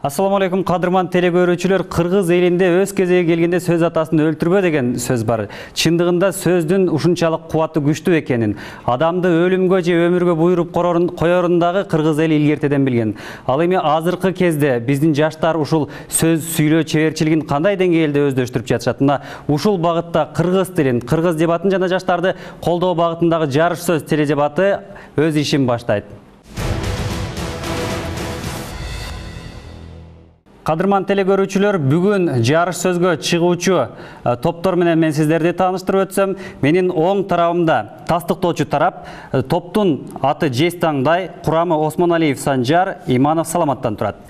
Ассаламу алейкум, кадырман телекөрүүчүлөр. Кыргыз элинде өз кезеги келгенде сөз атасын өлтүрбө деген сөз бар. Чындыгында сөздүн ушунчалык кубаты күчтүү экенин, адамды өлүмгө же өмүргө буйруп коёрундагы кыргыз эли илгертеден билген. Ал эми азыркы кезде биздин жаштар ушул сөз сүйлөө чеберчилигин кандай деңгээлде өздөштүрүп жатышат? Мына ушул багытта кыргыз тилин, кыргыз дебатын жана жаштарды колдоо багытындагы жарыш сөз теледебаты өз ишин баштайт. Кадырман телекөрүүчүлөр, бүгүн жарыш сөзгө чыгуучу топтор менен мен сиздерди тааныштырып өтсөм, менин оң тарабымда тастыктоочу тарап, топтун аты Жез Таңдай, курамы Осмоналиев Санжар, Иманов Саламаттан турат.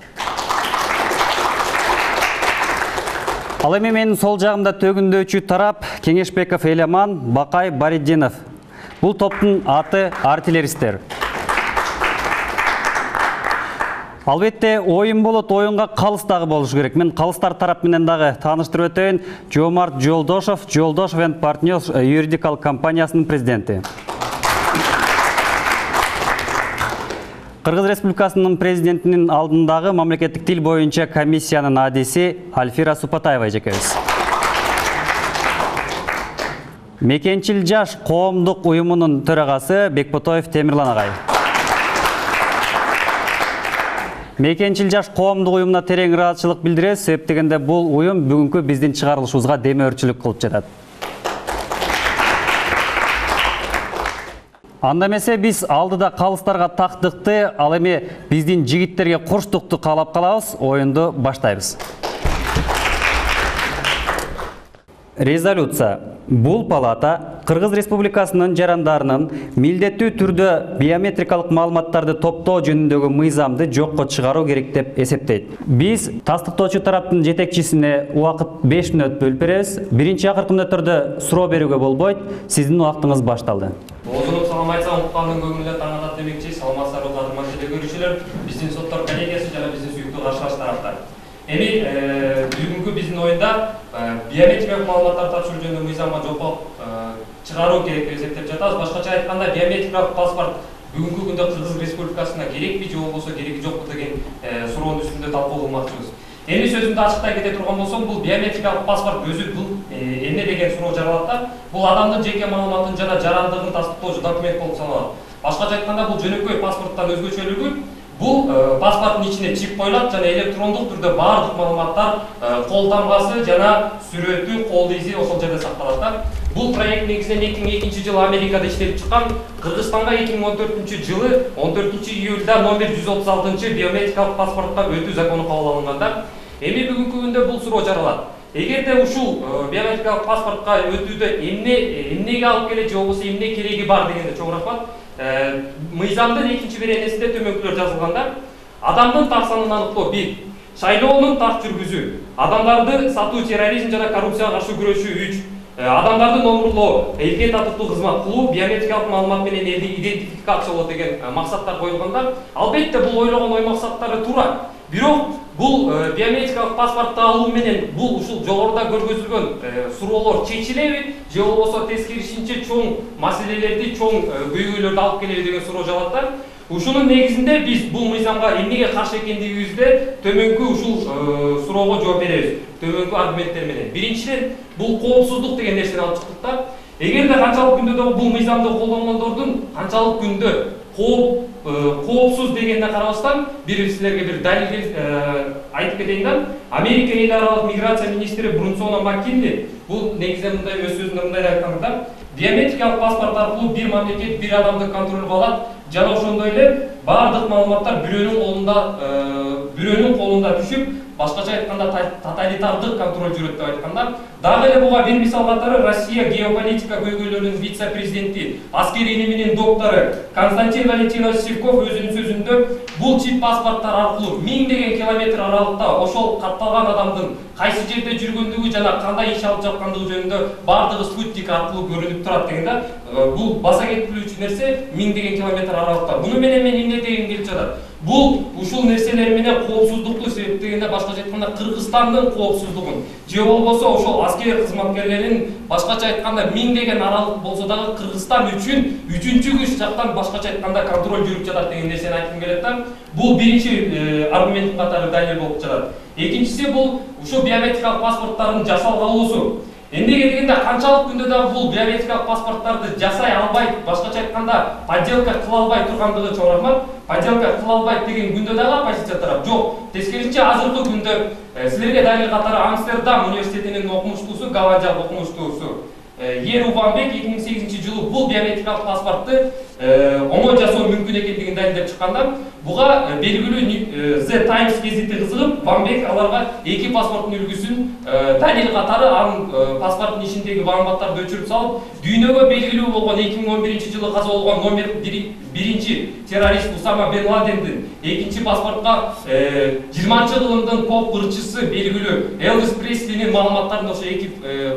Ал эми менин сол жагымда төгүндөочү тарап Кеңешбеков Элеман, Бакай Бариддинов. Бул топтун аты артиллеристтер. Албетте, оюн болот, оюнга калыс дагы болушу керек. Мен калыстар тарап менен дагы тааныштырып өтөйүн. Жомарт Жолдошов, Жолдошов and Partners юридикалык компаниясынын президенти. Кыргыз Республикасынын президентинин алдындагы мамлекеттик тил боюнча комиссиянын адиси Альфира Супатаева эжекебиз. Мекенчил жаш коомдук уюмунун төрагасы Бекботоев Темирлан агай. Мекенчил жаш коомдук уюмуна терең ыраазычылык билдиребиз, себеп дегенде бул уюм бүгүнкү биздин чыгарылышыбызга демөөрчүлүк кылып жатат. Анда эмесе биз алдыда калыстарга тактыкты, ал эми биздин жигиттерге курчтукту каалап калабыз, оюнду баштайбыз. Резолюция. Бул палата Кыргыз Республикасынын жарандарынын милдеттүү түрдө биометрикалык маалыматтарды топтоо жөнүндөгү мыйзамды жокко чыгаруу керек деп эсептейт. Биз тастыктоочу тараптын жетекчисине убакыт 5 мүнөт бөлүп беребиз. Биринчи акыркы мүнөттөрдө суроо берүүгө болбойт. Сиздин убактыңыз башталды. Оозунуп салам айтсам, уккандын көңүлүнө таң атат демекчи. Саламатсыздарбы кадырман телекөрүүчүлөр, биздин соттор коллегиясы жана биздин сүйүктүү каршылаш тараптар. Эми бүгүнкү биздин оюнда биометрикалык маалыматтарды тапшыруу жөнүндө мыйзамга жокко чыгаруу керек деп эсептеп жатабыз. Башкача айтканда, биометрикалык паспорт бүгүнкү күндө Кыргыз Республикасына керекпи же болбосо кереги жокпу деген суроонун үстүндө талкуу кылмакчыбыз. Эми сөзүмдү ачыктай кете турган болсом, бул биометрикалык паспорт өзү бул эмне деген суроо жаралат да? Бул адамдын жеке маалыматын жана жарандыгын тастыктоочу документ болуп саналат. Башкача айтканда, бул жөнөкөй паспорттан өзгөчөлүгү бул паспорттун ичине чип коюлат жана электрондук түрдө баардык маалыматтар, кол тамгасы жана сүрөтү, кол изи ошол жерде сакталат да. Бул проект негизинен 2002 жылы Америкада иштелип чыккан, Кыргызстанга 2014 жылы 14 июлда номер 136 биометрикалык паспортко өтүү закону кабыл алынган да. Эми бүгүнкү күндө бул суроо жаралат. Эгерде ушул биометрикалык паспортко өтүүдө эмнеге алып келет же болбосо эмне кереги бар дегенде чоңураак мыйзамдын 2-чи беренесинде төмөнкүлөр жазылганда, адамдын так санын аныктоо 1, шайлоонун так жүргүзүү, адамдарды сатуу, терроризм жана коррупцияга каршы күрөшүү 3, адамдарды номурлоо, элге татыктуу кызмат кылуу, биометрикалык маалымат менен элди идентификациялоо деген максаттар коюлганда, албетте бул ойлогон ой максаттары туура. Бирок бул биометрикалык паспортду алуу менен бул ушул жогоруда көргөзүлгөн суроолор чечилеби же болбосо тескерисинче чоң маселелерди, чоң көйгөйлөрдү алып келеби деген суроо жалат да. Ушунун негизинде биз бул мыйзамга эмнеге каршы экендигибизде төмөнкү ушул суроого жооп беребиз. Төмөнкү аргументтер менен. Биринчиден, бул коопсуздук деген нерсени алып чыктык да. Эгерде канчалык күндө бул мыйзамды колдонгондордун канчалык күндө коопсуз дегенде карабастан, силерге бир далил айтып кетейин да. Америка эл аралык миграция министри Брунсона Маккинли бул негизинен мындай өз сөзүндө мындай айтканда, биометрикалык паспорт аркылуу бир мамлекет бир адамды контролго алат жана ошондой эле баардык маалыматтар бирөөнүн колунда түшүп, башкача айтканда тоталитардык контроль жүрөт деп айтканда, дагы эле буга бир мисал катары Россия геополитика көйгөйлөрүнүн вице-президенти, аскери илиминин доктору Константин Валентинович Сивков өзүнүн сөзүндө бул чип паспорттор аркылуу 1000 деген километр аралыкта ошол катталган адамдын кайсы жерде жүргөндүгү жана кандай иш алып жаткандыгы жөнүндө баардыгы спутник аркылуу көрүнүп турат деген да. Бул баса кетирүүчү нерсе 1000 деген километр аралыкта. Буну менен мен эмне дегим келип жатат? Бул ушул нерселер менен коопсуздукту себептегенде башкача айтканда Кыргызстандын коопсуздугун же болбосо ошол аскер кызматкерлеринин башкача айтканда миңдеген аралык болсо дагы Кыргызстан үчүн үчүнчү күч жактан башкача айтканда контроль жүрүп жатат деген нерсени айткым келет да. Бул биринчи аргумент катары далил болуп жатат. Экинчиси бул ушул биометрикалык паспорттардын жасалгалуусу. Эмнеге дегенде канчалык күндө дагы бул биометрикалык паспорттарды жасай албайт, башкача айтканда подделка кыла албай тургандыгы чоң рахмат. Подделка кыла албайт деген күндө дагы оппозиция тарап жок. Тескерисинче азыркы күндө силерге далил катары Амстердам университетинин окумуштуусу, голландиялык окумуштуусу Ер Убанбек 2008-жылы бул биометрикалык паспортты оңой жасоо мүмкүн экендигин далилдеп чыкканда, буга белгилүү The Times гезити кызыгып, Бамбек аларга эки паспорттун үлгүсүн далил катары анын паспорттун ичиндеги маалыматтарды өчүрүп салып, дүйнөгө белгилүү болгон 2011-жылы каза болгон номер 1 террорист Усама бен Ладендин экинчи паспортка 20-кылымдын поп ырчысы белгилүү Элвис Преслинин маалыматтарын ошо эки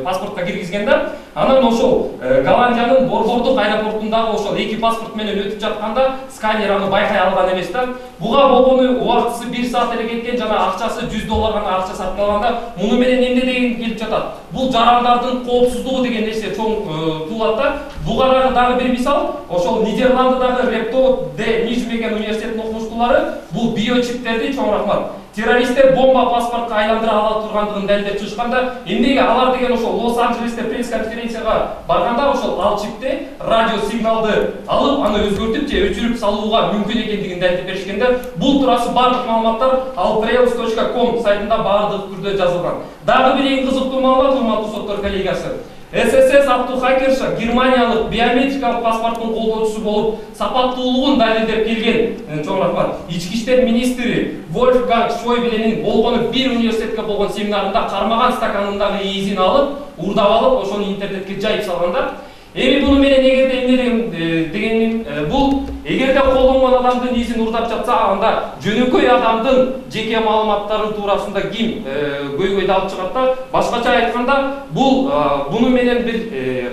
паспортко киргизгенде, анан ошол Голландиянын Борбордук аэропортундагы ошол эки паспорт менен өтүп жатканда сканер аны байкай алган эмес да. Буга болгону убактысы 1 саат эле кеткен, жана акчасы $100 гана акча сатып алганда, муну менен эмне деген келип жатат? Бул жарандардын коопсуздугу деген нерсе чоң туулат да. Буга дагы бир мисал, ошол Нидерландыдагы Репто де Нижмеген университетинин окумуштуулары бул биочиптерди чоң рахмат террористтер бомба паспортко айландыра ала тургандыгын далилдеп чыгышканда, эмнеге алар деген ошол Лос-Анджелесте пресс-конференцияга барганда ошол ал чипти радио сигналды алып, аны өзгөртүп же өчүрүп салууга мүмкүн экендигин далилдеп беришкенде, бул туурасы бардык маалыматтар alltrails.com сайтында бардык түрдө жазылган. Дагы бир эң кызыктуу маалымат, урматтуу соттор коллегиясы. ССС аттуу хакерша германиялык биометрикалык паспорттун колдоочусу болуп, сапаттуулугун далилдеп келген чоң рахмат. Ички иштер министри Вольфганг Шойбленин болгону бир университетке болгон семинарында кармаган стаканындагы иизин алып, урдап алып, ошону интернетке жайып салганда, эми буну менен эгерде эмне дегеним, бул эгерде колдонгон адамдын иизин урдап жатса, анда жөнөкөй адамдын жеке маалыматтары туурасында ким көйгөйдү алып чыгат да. Башкача айтканда, бул буну менен бир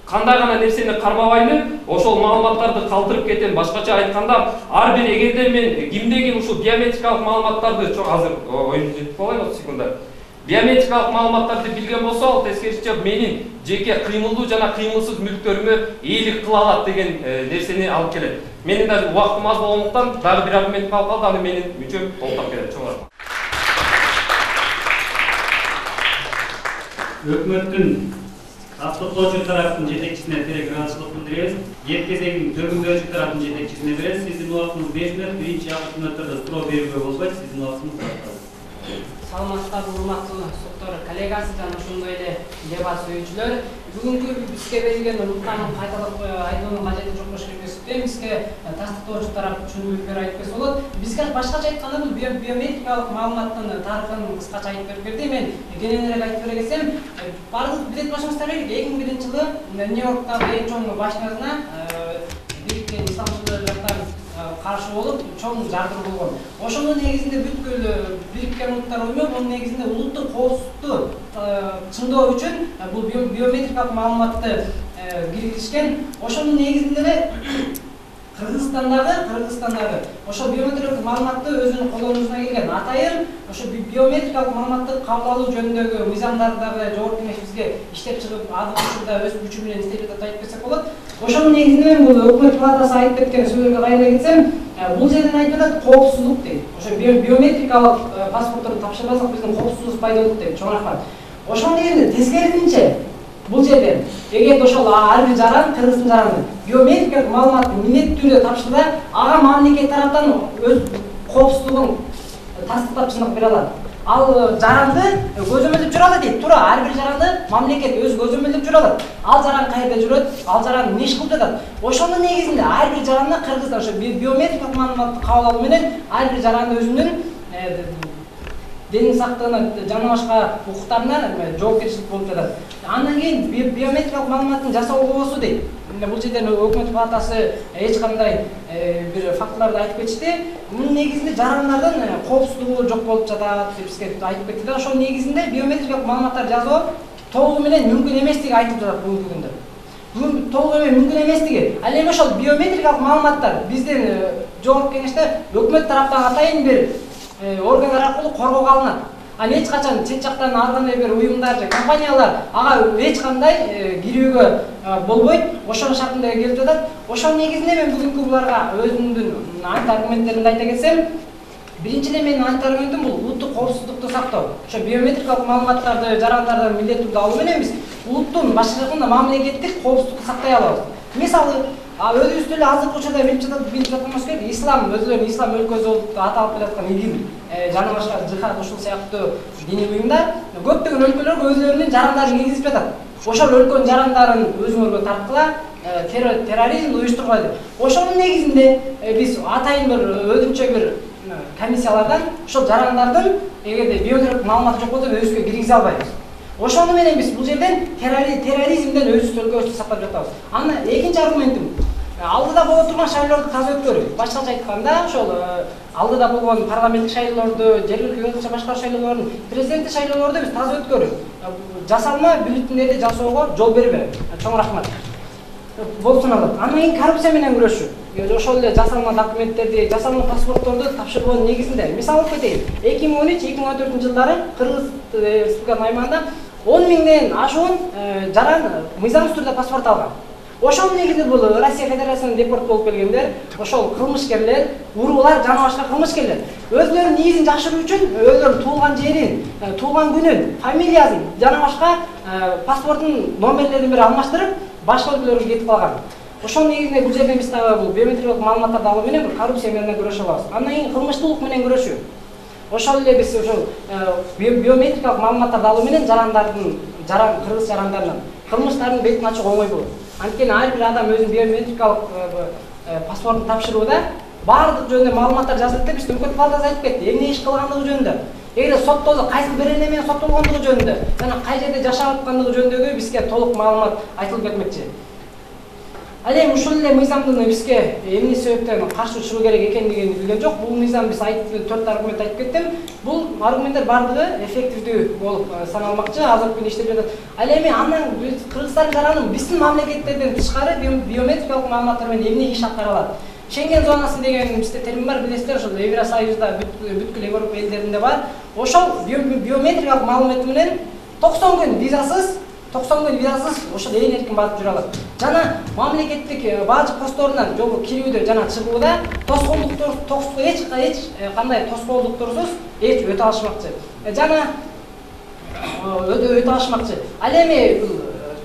кандай гана нерсени кармабайлы, ошол маалыматтарды калтырып кетем. Башкача айтканда, ар бир эгерде мен кимдеги ушул биометрикалык маалыматтарды азыр оюмду жетип калайын, 30 секунда. Биометрикалык маалыматтарды билген болсо, ал тескерисинче менин жеке кыймылдуу жана кыймылсыз мүлктөрүмө ээлик кыла алат деген нерсени алып келет. Менин да убактым аз болгондуктан дагы бир аргумент калып калды, аны менин мүчөм толуктап келет. Чоң рахмат. Өкмөттүн автоклоочу тараптын жетекчисине телеграфчылык билдиребиз. Ет кезегин төгүндөөчү тараптын жетекчисине беребиз. Сиздин убактыңыз 5 мүнөт, биринчи акыркы мүнөттөрдө суроо берүүгө болбойт. Сиздин убактыңыз башталды. Саламатсыздарбы, урматтуу соттор коллегасы жана ошондой эле дебат сөйүүчүлөр. Бүгүнкү бизге берилген уктамдын кайталап айтуунун кажети жок болуш керек эсептейм. Бизге тастыктоочу тарап түшүндүрүп айтып берсе болот. Бизге башкача айтканда бул биометрикалык маалыматтын тарыхын кыскача айтып берип берди. Мен кененирээк айтып бере кетсем, бардык билет башыңыздар элек 2001-жылы Нью-Йорктагы эң чоң башкарына бириккен исламчылар жактан каршы болуп чоң жардыруу болгон. Ошонун негизинде бүткүл Бириккен Улуттар Уюму мунун негизинде улуттук коопсуздукту чыңдоо үчүн бул биометрикалык маалыматты киргизишкен. Ошонун негизинде эле Кыргызстандагы ошол биометрикалык маалыматты өзүнүн колдонуусуна келген. Атайын ошо биометрикалык маалыматты кабыл алуу жөнүндөгү мыйзамдарды дагы жогорку кеңеш бизге иштеп чыгып, азыр учурда өз күчү менен иштеп жатат айтып берсек болот. Ошонун негизинде бул өкмөт палатасы айтып кеткен сөзгө кайра кетсем, бул жерден айтып атат коопсуздук дейт. Ошо биометрикалык паспортторду тапшырбасак биздин коопсуздугубуз пайда болот дейт. Чоң рахмат. Ошонун негизинде тескерисинче бул жерден эгерде ошол ар бир жаран, Кыргыздын жараны биометрикалык маалыматты милдеттүү түрдө тапшырса, ага мамлекет тараптан өз коопсуздугун тастыктап чындык бере алат. Ал жаранды көзөмөлдөп жүрө алат дейт. Туура, ар бир жаранды мамлекет өз көзөмөлдөп жүрө алат. Ал жаран кайерде жүрөт, ал жаран эмне иш кылып жатат. Ошонун негизинде ар бир жаранда Кыргызда ошо биометрикалык маалыматты кабыл алуу менен ар бир жаранды өзүнүн денин сактыгына жана башка укуктарынан жоопкерчилик болуп жатат. Андан кийин биометрикалык маалыматтын жасалгыбосу дейт. Бул жерден өкмөт палатасы эч кандай бир фактыларды айтып кетишти. Мунун негизинде жарандардын коопсуздугу жок болуп жатат деп бизге айтып кетти да. Ошонун негизинде биометрикалык маалыматтарды жасоо толугу менен мүмкүн эместиги айтылып жатат бүгүнкү күндө. толук эме мүмкүн эместиги. Ал эми ошол биометрикалык маалыматтар биздин жогорку кеңеште өкмөт тараптан атайын бир органдар аркылуу коргоого алынат. Аны эч качан чет жактан ар кандай бир уюмдар же компаниялар ага эч кандай кирүүгө болбойт. Ошол шартында келип жатат. Ошол негизинде мен бүгүнкү буларга өзүмдүн ант аргументтеримди айта кетсем, биринчиден менин ант аргументим бул улуттук коопсуздукту сактоо. Ошо биометрикалык маалыматтарды жарандардан милдеттүү алуу менен биз улуттун башкарганда мамлекеттик коопсуздукту сактай алабыз. Мисалы, өзүбүз эле азыркы учурда билип жатканыбыз керек, ислам өзүлөрүнүн ислам өлкөсү болуп аталып келаткан ИГИЛ жана башка жихад ушул сыяктуу диний уюмдар көптөгөн өлкөлөргө өзүлөрүнүн жарандарын киргизип жатат. Ошол өлкөнүн жарандарын өзүңөргө тарткыла, терроризмди уюштургула деп. Ошонун негизинде биз атайын бир өзүнчө бир комиссиялардан ошол жарандардын эгерде биометрик маалыматы жок болсо өзүбүзгө киргизе албайбыз. Ошону менен биз бул жерден терроризмден өзүбүз өлкөбүздү сактап жатабыз. Анан экинчи аргументим алдыда боло турган шайлоорду таза өткөрүү. Башкача айтканда, ошол алдыда болгон парламенттик шайлоорду, жергиликтүү өзүнчө башкаруу шайлоолорун, президенттик шайлоолорду биз таза өткөрүү. Жасалма бюллетендерди жасоого жол бербөө. Чоң рахмат. Болсун алат. Анан кийин коррупция менен күрөшүү. Ошол эле жасалма документтерди, жасалма паспортторду тапшыргоонун негизинде. Мисал алып кетейин. 2013-2014 жылдары Кыргыз Республикасынын аймагында 10 миңден ашуун жаран мыйзамсыз түрдө паспорт алган. Ошол негизинде бул Россия Федерациясынан депорт болуп келгендер, ошол кылмышкерлер, уруулар жана башка кылмышкерлер өзлөрүнүн ниизин жашыруу үчүн өзлөрүнүн туулган жерин, туулган күнүн, фамилиясын жана башка паспорттун номерлерин бир алмаштырып, башка өлкөлөргө кетип калган. Ошол негизинде бул жерде биз бул биометрикалык маалыматтарды алуу менен бир коррупция менен күрөшө алабыз. Андан кийин кылмыштуулук менен күрөшүү. Ошол эле биз ошол биометрикалык маалыматтарды алуу менен кыргыз жарандарынын кылмыштардын бетин ачуу оңой болот. Анткени ар бир адам өзүнүн биометрикалык паспортун тапшырууда баардык жөнүндө маалыматтар жазылат деп биз өкмөт палатасы айтып кетти. Эмне иш кылгандыгы жөнүндө, эгер соттолсо кайсы берене менен соттолгондугу жөнүндө жана кай жерде жашап аткандыгы жөнүндөгү бизге толук маалымат айтылып кетмекчи. Ал эми ушул эле мыйзамдын бизге эмне себептен каршы чыгуу керек экендигин билген жок. Бул мыйзам биз 4 аргумент айтып кеттим. Бул аргументтер бардыгы эффективдүү болуп саналмакчы, азыркы күндө иштеп жатат. Ал эми андан биз Кыргызстан жаранын биздин мамлекеттерден тышкары биометрикалык маалыматтар менен эмне иш аткара алат? Шенген зонасы деген бизде термин бар, билесиздер, ошол Евросоюзда бүткүл Европа элдеринде бар. Ошол биометрикалык маалымат менен 90 күн визасыз ошол эркин барып жүрө алат. Жана мамлекеттик бажы посторунан жолу кирүүдө жана чыгууда эч кандай тоскоолдуктурсуз өтө алышмакчы. Жана өтө алышмакчы. Ал эми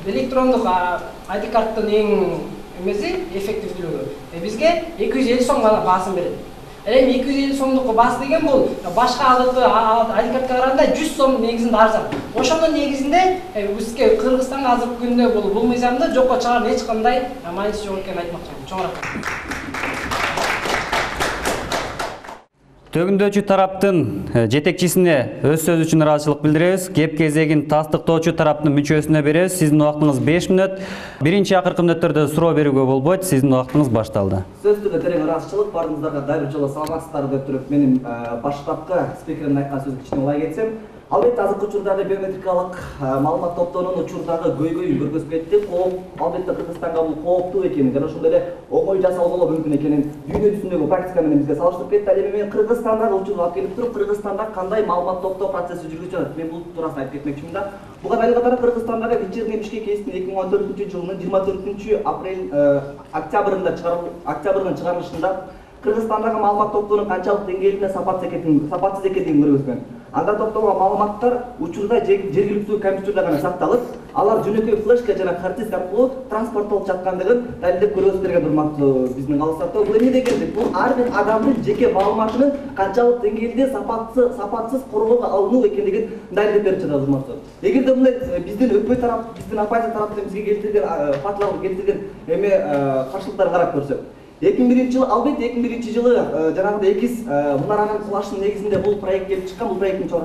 электрондук ID карттын эң эмеси эффективдүүлүгү бизге 250 сом баасын берет. Эми 250 сомдук баасы деген бул башка азыркы ID картка караганда 100 сом негизинде арзан. Ошонун негизинде бизге Кыргызстанга азыркы күндө бул мыйзамды жокко чыгарып эч кандай мааниси жок экенин айтмакчымын. Чоң рахмат. Төгүндөөчү тараптын жетекчисине өз сөзү үчүн ыраазычылык билдиребиз. Кеп кезегин тастыктоочу тараптын мүчөсүнө беребиз. Сиздин убактыңыз 5 мүнөт. Биринчи акыркы мүнөттөрдө суроо берүүгө болбойт. Сиздин убактыңыз башталды. Сөз түрдө терең ыраазычылык баарыңыздарга дагы бир жолу саламатсыздар деп туруп менин баштапкы спикеримдин айткан сөзү кичине улай кетсем. Албетте азыркы учурдагы биометрикалык маалымат топтоонун учурдагы көйгөйүн көргөзүп кетти. Албетте Кыргызстанга бул кооптуу экенин жана ошондой эле оңой жасалгылоо мүмкүн экенин дүйнө жүзүндөгү практика менен бизге салыштырып кетти. Ал эми мен Кыргызстандагы учурду алып келип туруп, Кыргызстанда кандай маалымат топтоо процесси жүргүзүлүп жатат, мен бул туурасында айтып кетмекчимин да. Буга далил катары Кыргызстандагы вечерний Бишкек гезитинин 2014 жылынын 24-октябрынын чыгарылышында Кыргызстандагы маалымат топтоонун канчалык деңгээлинде сапатсыз экендигин көргөзгөн. Анда топтолгон маалыматтар учурда жергиликтүү компьютерде гана сакталып, алар жөнөкөй флешка жана хард диск аркылуу транспорттолуп жаткандыгын далилдеп көргөзүп берген урматтуу биздин калыстардуу. Бул эмне дегенди? Бул ар бир адамдын жеке маалыматынын канчалык деңгээлде сапатсыз коргоого алынуу экендигин далилдеп берип жатат урматтуу. Эгерде мындай биздин өкмөт тарап, биздин оппозиция тараптан бизге келтирген каршылыктарды карап көрсөк, 2001 жылы, албетте 2001 жылы жанагындай экиз мунаранын кулашынын негизинде бул проект келип чыккан. Бул проекттин чоң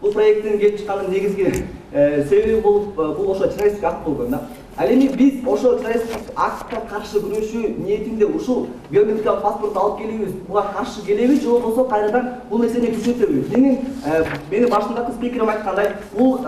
бул проекттин келип чыкканын негизги себеби бул ошо террористтик акт болгон да. Ал эми биз ошо террористтик актка каршы күрөшүү ниетинде ушул биометрикалык паспортту алып келебиз, буга каршы келеби же болбосо кайрадан бул нерсени күчөтөбү? Менин башындагы спикерим айткандай, бул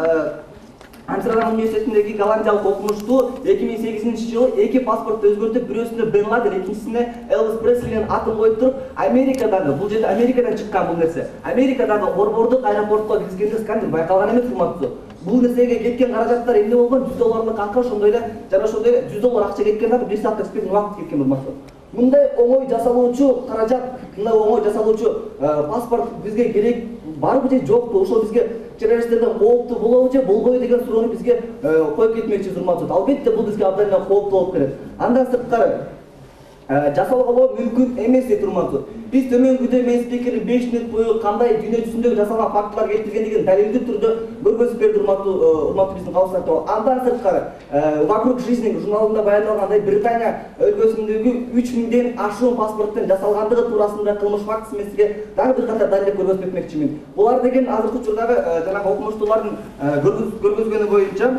Амстердам университетиндеги голландиялык окумуштуу 2008-жылы 2 паспортты өзгөртүп, бирөөсүнө Бен Ладен, экинчисине Элвис Преслинин атын коюп туруп, Америкадагы, бул жерде Америкадан чыккан бул нерсе. Америкадагы борбордук аэропортко киргизгенде скандал байкалган эмес, урматтуу. Бул нерсеге кеткен каражаттар эмне болгон? $100 акча, ошондой эле жана ошондой $100 акча кеткен дагы 1 саатка түшпөйт убакыт кеткен, урматтуу. Мындай оңой жасалуучу каражат, мындай оңой жасалуучу паспорт бизге керек барбы же жокпу? Ошол бизге террористтерден кооптуу болобу же болбойбу деген суроону бизге коюп кетмекчи, урматтуу. Албетте бул бизге абдан эле кооптуу болуп келет. Андан сырткары жасалгалоо мүмкүн эмес дейт, урматтуу. Биз төмөнгүдө мен спикердин 5 мүнөт бою кандай дүйнө жүзүндөгү жасалган фактылар келтиргендигин далилдүү түрдө көргөзүп берди, урматтуу биздин калыстардоо. Андан сырткары Вокруг жизни журналында баяндалгандай Британия өлкөсүндөгү 3000ден ашуун паспорттун жасалгандыгы туурасында кылмыш фактысы мен сизге дагы бир катар далил көргөзүп өтмөкчүмүн. Булар деген азыркы учурдагы жанагы окумуштуулардын көргөзгөнү боюнча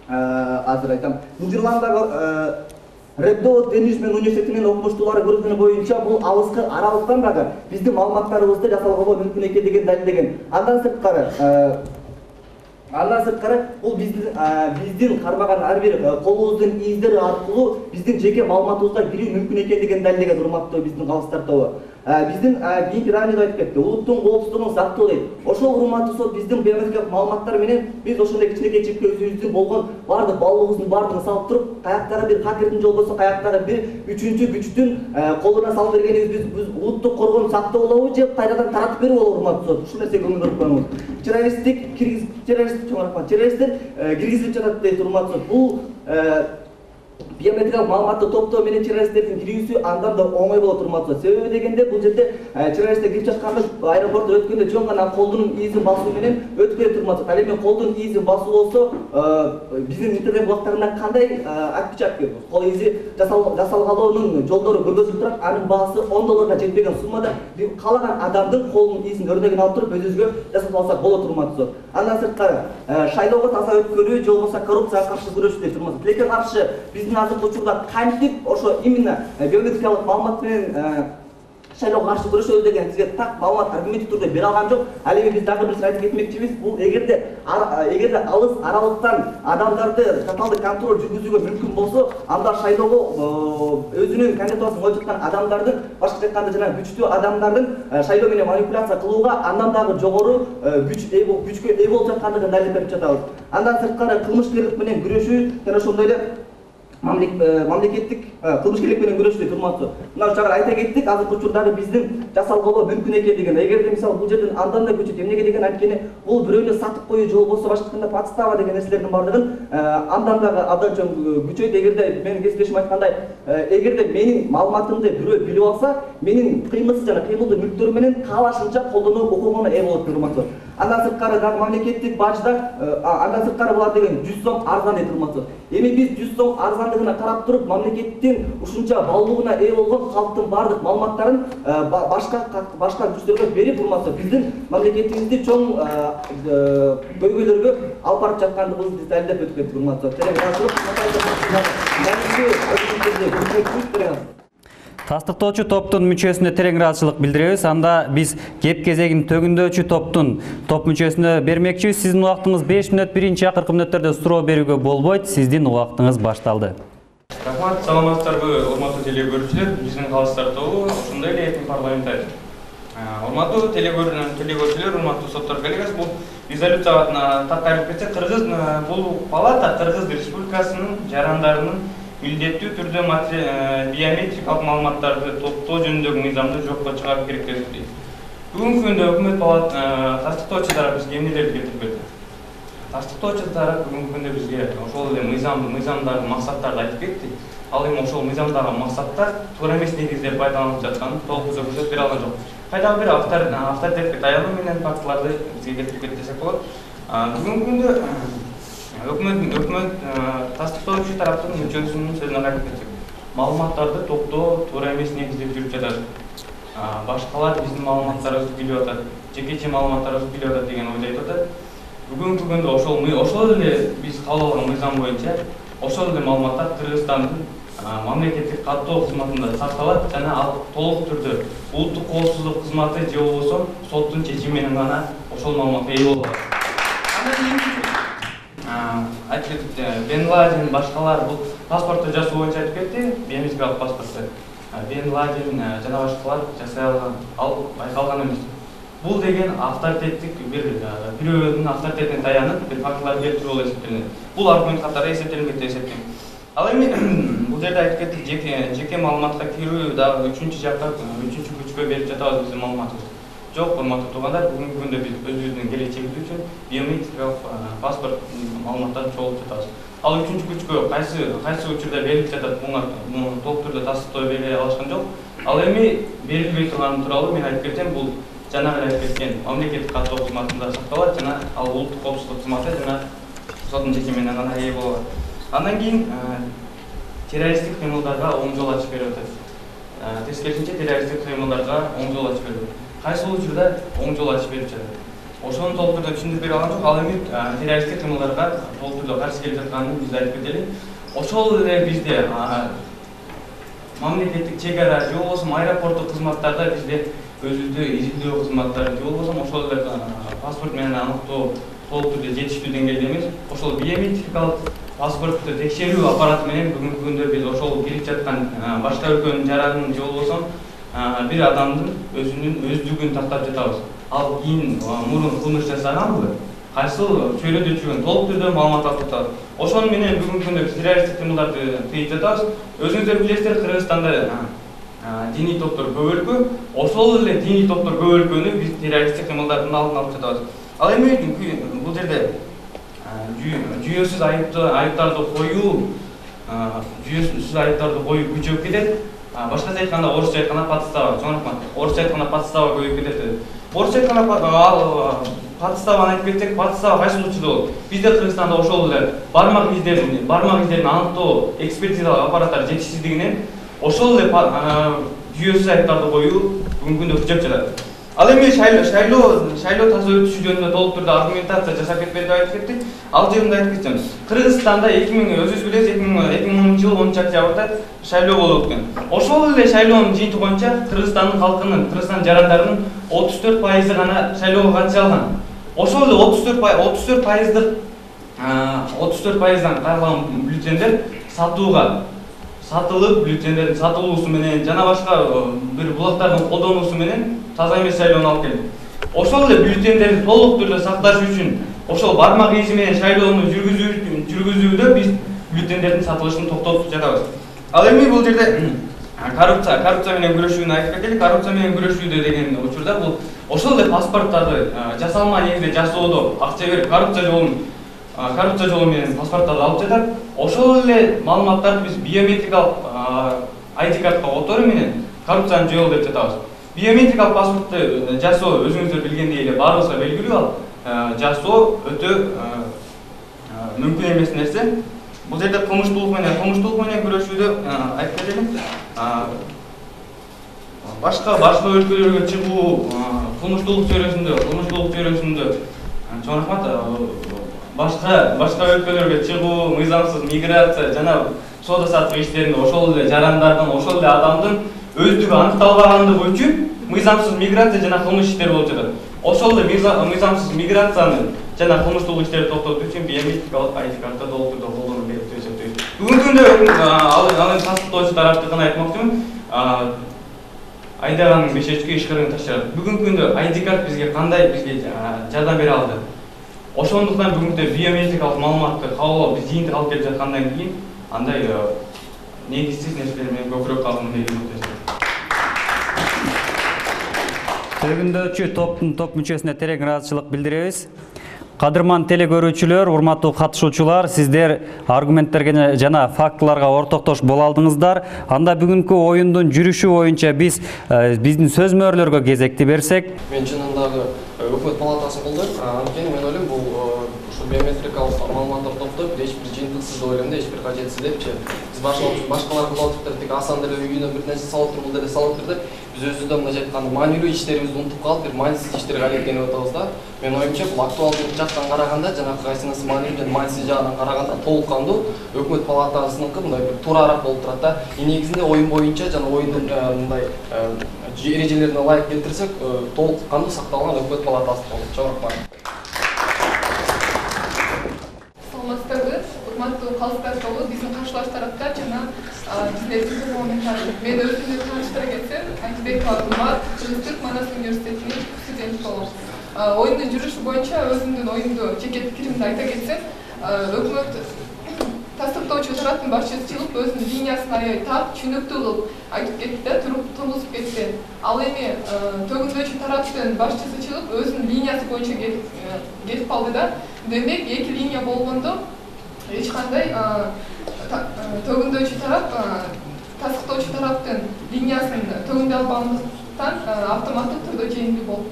азыр айтам. Нидерланддагы Реддоут Денисмен университетинин окумуштуулары көргөнү боюнча бул алыскы аралыктан дагы биздин маалыматтарыбызды жасалгалоо мүмкүн экендигин далилдеген. Андан сырткары бул биздин кармаган ар бир колубуздун издери аркылуу биздин жеке маалыматыбызга кирүү мүмкүн экендигин далилдеген, урматтуу биздин калыстар тобу. Биздин Бин Пирамид айтып кетти, улуттун коопсуздугун сактоо дейт. Ошол урматтуу биздин биометрикалык маалыматтар менен биз ошондой кичинекей чекке өзүбүздүн болгон бардык баалообуздун баардыгын салып туруп, каяктагы бир хакердин же болбосо каяктагы бир үчүнчү күчтүн колуна салып бергенибиз биз улуттук коргоону сактоо болобу же кайрадан таратып берүү болобу, урматтуу. Ушул нерсеге көңүл буруп коюңуз. Террористтер киргизилип жатат дейт, урматтуу. Бул биометрикалык маалыматты топтоо менен террористтердин кирүүсү андан да оңой болот, урматтуу. Себеби дегенде бул жерде террористтер кирип жатканда аэропортто өткөндө жөн гана колдун изин басуу менен өтүп кетет, урматтуу. Ал эми колдун изин басуу болсо биздин интернет булактарында кандай отпечатки, кол изи жасалгалоонун жолдору көргөзүлүп турат. Анын баасы $10 жетпеген суммада каалаган адамдын колунун изин өрнөгүн алып туруп өзүбүзгө жасап алсак болот, урматтуу. Андан сырткары шайлоого таза өткөрүү же болбосо коррупцияга каршы күрөшүү дейт, урматтуу. Тилекке каршы биздин азыркы учурда кантип ошо именно биометрикалык маалымат менен шайлоого каршы күрөшөбүз деген сизге так маалымат аргументтүү түрдө бере алган жок. Ал эми биз дагы бир айтып кетмекчибиз. Бул эгерде алыс аралыктан адамдарды тоталдык контроль жүргүзүүгө мүмкүн болсо, анда шайлоого өзүнүн кандидатурасын коюп жаткан адамдардын, башкача айтканда жана күчтүү адамдардын шайлоо менен манипуляция кылууга андан дагы жогору күчкө ээ болуп жаткандыгын далил берип жатабыз. Андан сырткары кылмышкерлик менен күрөшүү жана ошондой эле мамлекеттик кылмышкерлик менен күрөшүү дейт, урматтуу. Мына ушул айта кеттик, азыркы учурдагы биздин жасалгалоо мүмкүн экендигин. Эгерде мисалы бул жерден андан да күчөт, эмнеге деген анткени бул бирөөнү сатып коюу же болбосо башка кандай подстава деген нерселердин бардыгын андан дагы абдан чоң күчөйт. Эгерде менин кесиптешим айткандай, эгерде менин маалыматымды бирөө билип алса, менин кыймылсыз жана кыймылдуу мүлктөрүм менен каалашынча колдонуу укугуна ээ болот, урматтуу. Андан сырткары дагы мамлекеттик бажда андан сырткары булар деген 100 сом арзан дейт, урматтуу. Эми биз 100 сом арзандыгына карап туруп мамлекеттин ушунча баалуулугуна ээ болгон калктын бардык маалыматтарын башка күчтөргө берип, урматтуу, биздин мамлекетибизди чоң көйгөйлөргө алып барып жаткандыгыбызды биз далилдеп өтүп кеттик, урматтуу. Тастыктоочу топтун мүчөсүнө терең ыраазычылык билдиребиз. Анда биз кеп кезегин төгүндөочү топтун топ мүчөсүнө бермекчибиз. Сиздин убактыңыз 5 мүнөт, биринчи акыркы мүнөттөрдө суроо берүүгө болбойт. Сиздин убактыңыз башталды. Рахмат, саламатсыздарбы, урматтуу телегөрүүчүлөр, биздин калыстар тобу, ошондой эле эркин парламент. Урматтуу телегөрүүчүлөр, урматтуу соттор коллегасы, бул резолюцияга таркалып кетсек, бул палата Кыргыз Республикасынын жарандарынын милдеттүү түрдө биометрикалык маалыматтарды топтоо жөнүндөгү мыйзамды жокко чыгарып керектелди. Бүгүнкү күндө өкмөт палата тастыктоочу тарап бизге эмнелерди келтирип берди? Тастыктоочу тарап бүгүнкү күндө бизге ошол эле мыйзамдардын максаттарды айтып кетти. Ал эми ошол мыйзамдагы максаттар туура эмес негизде пайдаланылып жатканын толук көрсөтүп бере алган жок. Кайдагы бир авторитетке таянуу менен фактыларды бизге келтирип кетти десек болот. Бүгүнкү күндө өкмөт тастыктоочу тараптын мүчөсүнүн сөзүнө кайтып кетсек, маалыматтарды топтоо туура эмес негизде жүрүп жатат. Башкалар биздин маалыматтарыбызды билип атат, жекече маалыматтарыбызды билип атат деген ойду айтып атат. Бүгүнкү күндө ошол эле биз кабыл алган мыйзам боюнча ошол эле маалыматтар Кыргызстандын мамлекеттик каттоо кызматында сакталат жана ал толук түрдө улуттук коопсуздук кызматы же болбосо соттун чечими менен гана ошол маалыматка ээ болот. айтып кетип, Бен Ладен, башкалар бул паспортты жасоо боюнча айтып кетти, биометрикалык паспортты. Бен Ладен жана башкалар жасай алган, ал байкалган эмес. Бул деген авторитеттик бирөөнүн авторитетине таянып, бир фактылар келтирүү болуп эсептелинет. Бул аргумент катары эсептелинбейт деп эсептейм. Ал эми бул жерде айтып кеттик, жеке маалыматка кирүү дагы үчүнчү жакка, үчүнчү күчкө берип жатабыз биздин маалыматыбызды. Жок, урматтуу туугандар, бүгүнкү күндө биз өзүбүздүн келечегибиз үчүн биометрикалык паспорт маалыматтарын чогултуп жатабыз. Ал үчүнчү күчкө кайсы учурда берилип жатат, муну толук түрдө тастыктоо бере алышкан жок. Ал эми берилбей турганы тууралуу мен айтып кетем, бул жана эле айтып кеткен мамлекеттик каттоо кызматында сакталат жана ал улуттук коопсуздук кызматы жана соттун чечимине гана ээ болот. Андан кийин террористтик кыймылдарга оң жол ачып берип атат. Тескерисинче террористтик кыймылдарга оң жол ачып берип. Кайсы учурда оң жол ачып берип жатат. Ошону толук түрдө түшүндүрүп бере алган жок. Ал эми террористтик кыймылдарга толук түрдө каршы келип жатканын биз айтып кетели. Ошол эле бизде мамлекеттик чек ара же болбосо аэропорттук кызматтарда бизде өзүбүздү изилдөө кызматтары же болбосо ошол эле паспорт менен аныктоо толук түрдө жетиштүү деңгээлде эмес. Ошол биометрикалык паспортту текшерүү аппараты менен бүгүнкү күндө биз ошол кирип жаткан башка өлкөнүн жаранын же болбосо бир адамдын өзүнүн өздүгүн тактап жатабыз. Ал кийин мурун кылмыш жасаганбы, кайсыл чөйрөдө жүргөн толук түрдө маалымат алып жатабыз. Ошону менен бүгүнкү күндө биз террористтик кыймылдарды тыйып жатабыз. Өзүңүздөр билесиздер, Кыргызстанда диний топтор көп өлкө, ошол эле диний топтор көп өлкөнү биз террористтик кыймылдардын алдын алып жатабыз. Ал эми бул жерде жүйөсүз айыптарды коюу күчөп кетет. Башкача айтканда, орусча айтканда подстава, орусча айтканда подстава көбөйүп кетет. Орусча айтканда подставаны айтып кетсек, подстава кайсы учурда болот? Бизде Кыргызстанда ошол эле бармак издерин аныктоо экспертизалык аппараттар жетишсиздигинен ошол эле жүйөсүз айыптарды коюу бүгүнкү күндө күчөп жатат. Ал эми шайлоо таза өтүшү жөнүндө толук түрдө аргументация жасап кетпей деп айтып кеттик. Ал жеринде айтып кетсем, Кыргызстанда 2000 билесиз 2010 10 октябрда шайлоо болуп өткөн. Ошол эле шайлоонун жыйынтыгы боюнча Кыргызстандын халкынын, Кыргызстан жарандарынын 34% гана шайлоого катыша алган. Ошол эле 34%дан кайрылган бюллетендер сатылып, бюллетендердин сатылуусу менен жана башка бир булактардын колдонуусу менен таза эмес шайлоону алып келди. Ошол эле бюллетендерди толук түрдө сакташ үчүн ошол бармак изи менен шайлоону жүргүзүүдө биз бюллетендердин сатылышын токтотуп жатабыз. Ал эми бул жерде коррупция менен күрөшүүнү айтып кетели. Коррупция менен күрөшүүдө деген учурда бул ошол эле паспорттарды жасалма негизде жасоодо акча берип коррупция жолу менен паспорттарды алып жатат. Ошол эле маалыматтарды биз биометрикалык ID картка которуу менен коррупцияны жоюу деп жатабыз. Биометрикалык паспортты жасоо өзүңүздөр билгендей эле баарыбызга белгилүү, ал жасоо өтө мүмкүн эмес нерсе. Бул жерде кылмыштуулук менен күрөшүүдө айтып кетелим. Башка өлкөлөргө чыгуу, кылмыштуулук чөйрөсүндө чоң рахмат. Башка өлкөлөргө чыгуу, мыйзамсыз миграция жана соода саттык иштеринде ошол эле жарандардын, ошол эле адамдын өздүгү аныкталбагандыгы үчүн мыйзамсыз миграция жана кылмыш иштери болуп жатат. Ошол эле мыйзамсыз миграцияны жана кылмыштуулук иштерди токтотуу үчүн биометрикалык ID картты толук түрдө колдонуу керек деп эсептейм. Бүгүнкү күндө аны тастыктоочу тараптыкын айтмакчымын. Айдаганын бешечки ишкырын таштырат. Бүгүнкү күндө ID карт бизге жардам бере алды. Ошондуктан бүгүнкү биометрикалык маалыматты кабыл алып, биз жыйынтык алып келип жаткандан кийин андай негизсиз нерселер менен көбүрөөк калган деп эсептейм. Төгүндөөчү топтун топ мүчөсүнө терең ыраазычылык билдиребиз. Кадырман теле көрүүчүлөр, урматтуу катышуучулар, сиздер аргументтерге жана фактыларга ортоктош боло алдыңыздар. Анда бүгүнкү оюндун жүрүшү боюнча биздин сөз мөөрлөргө кезекти берсек. Мен чынындагы өкмөт палатасын колдойм. Анткени мен ойлойм, бул ушул биометрикалык маалыматтарды топтоп, эч бир жыйынтыксыз деп ойлойм да, эч бир кажетсиз депчи. Биз башкалар кылып тик асан деле үйүнө бир нерсе салып туруп, бул деле салып туруп деп, биз өзүбүздө мындай айтканда маанилүү иштерибизди унутуп калып, бир маанисиз иштерге алектенип атабыз да. Мен оюмча, бул актуалдуу жактан караганда, жанагы кайсынысы маанилүү жана маанисиз жагынан караганда толук кандуу өкмөт палатасыныкы мындай бир туурараак болуп турат да. Негизинде оюн боюнча жана оюндун мындай эрежелерине ылайык келтирсек, толук кандуу сакталган өкмөт палатасы болот. Чоң рахмат. Саламатсыздарбы? урматтуу Калыскбек уулу, биздин каршылаш тарапта жана биздин парламентарий. Мен өзүмдү тааныштыра кетсем, Айтбекова Умар, Кыргыз-Түрк Манас университетинин студенти болом. Оюндун жүрүшү боюнча өзүмдүн оюмду, жеке пикиримди айта кетсем, өкмөт тастыктоочу тараптын башчысы чыгып өзүнүн линиясын аябай так, түшүнүктүү кылып айтып кетти да, тургузуп кетти. Ал эми төгүндөөчү тараптын башчысы чыгып өзүнүн линиясы боюнча кетип калды да. Демек, эки линия болгондо эч кандай төгүндөөчү тарап тастыктоочу тараптын линиясын төгүндөй албагандыктан автоматтык түрдө жеңилүү болуп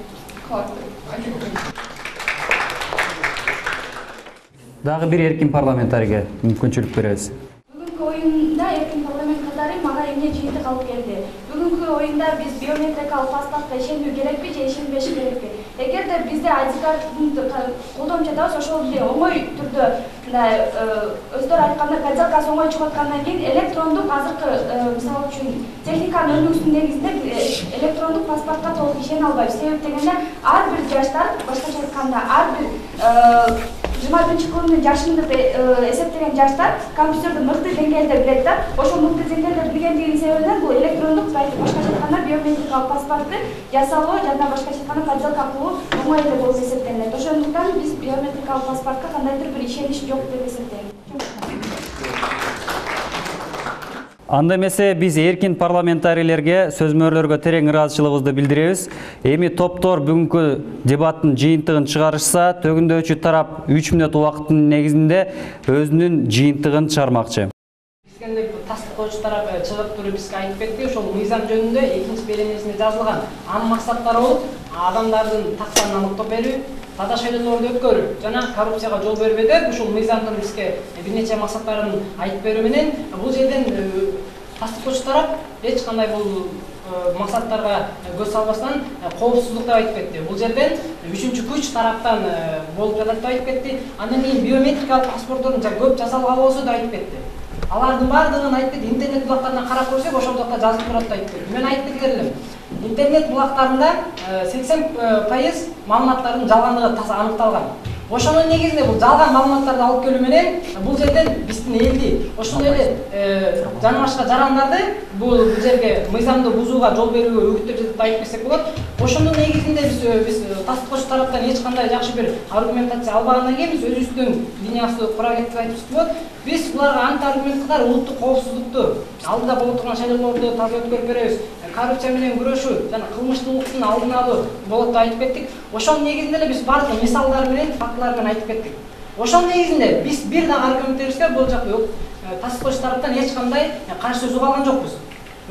калат деп айтып. Дагы бир эркин парламентарийге мүмкүнчүлүк беребиз. Бүгүнкү оюнда эркин парламент катары мага эмне жыйынтык алып келди? Бүгүнкү оюнда биз биометрикалык паспортко ишенүү керекпи же ишенбеш керекпи? Эгерде бизде ID картты колдонуп жатабыз, ошол эле оңой түрдө өздөрү айтканда подделкасы оңой чыгып аткандан кийин электрондук азыркы мисалы үчүн техниканын өнүгүүсүнүн негизинде электрондук паспортко толук ишене албайбыз. Себеп дегенде ар бир жаштар, башкача айтканда ар бир 21-кылымдын жашын деп эсептеген жаштар компьютерди мыкты деңгээлде билет да. Ошол мыкты деңгээлде билгендигинин себебинен бул электрондук, башкача айтканда биометрикалык паспортты жасалуу жана башкача айтканда подделка кылуу оңой эле болуп эсептелет. Ошондуктан биз биометрикалык паспортко кандайдыр бир ишенич жок деп эсептейм. Анда эмесе биз эркин парламентарийлерге сөзмөрлөргө терең ыраазычылыгыбызды билдиребиз. Эми топтор бүгүнкү дебаттын жыйынтыгын чыгарышса, төгүндөөчү тарап 3 мүнөт убакыттын негизинде өзүнүн жыйынтыгын чыгармакчы. Бизгенде тастыктоочу тарап чыгып туруп бизге айтып кетти, ошол мыйзам жөнүндө 2-беренесинде жазылган. Анын максаттары болуп адамдардын тактарын аныктап берүү, таза шайлоолорду өткөрүү жана коррупцияга жол бербөө деп ушул мыйзамдын бизге бир нече максаттарын айтып берүү менен бул жерден тастыктоочу тарап эч кандай бул максаттарга көз салбастан коопсуздук деп айтып кетти. Бул жерден үчүнчү күч тараптан болуп жатат деп айтып кетти. Андан кийин биометрикалык паспорттордун көп жасалган болсо деп айтып кетти. Алардын баардыгын айтып кетти. Интернет булактарынан карап көрсөк, ошол жакта жазылып турат деп айтып кетти. Мен айтып кеткеним, интернет булактарында 80% маалыматтардын жалгандыгы таза аныкталган. Ошонун негизинде бул жалган маалыматтарды алып келүү менен бул жерден биздин элди, ошол эле жаны башка жарандарды бул жерге мыйзамды бузууга жол берүүгө үгүттөп жатат деп айтып кетсек болот. Ошонун негизинде биз тастыктоочу тараптан эч кандай жакшы бир аргументация албагандан кийин биз өзүбүздүн линиясыбызды кура кеттик деп айтып болот. Биз буларга ант аргумент катары улуттук коопсуздукту, алдыда болуп турган шайлоолорду таза өткөрүп беребиз, коррупция менен күрөшүү жана кылмыштуулуктун алдын алуу болот деп айтып кеттик. Ошонун негизинде эле биз бардык мисалдар менен, фактылар менен айтып кеттик. Ошонун негизинде биз бир дагы аргументтерибизге бул жакта жок. Тастыктоочу тараптан эч кандай каршы сөз алган жокпуз.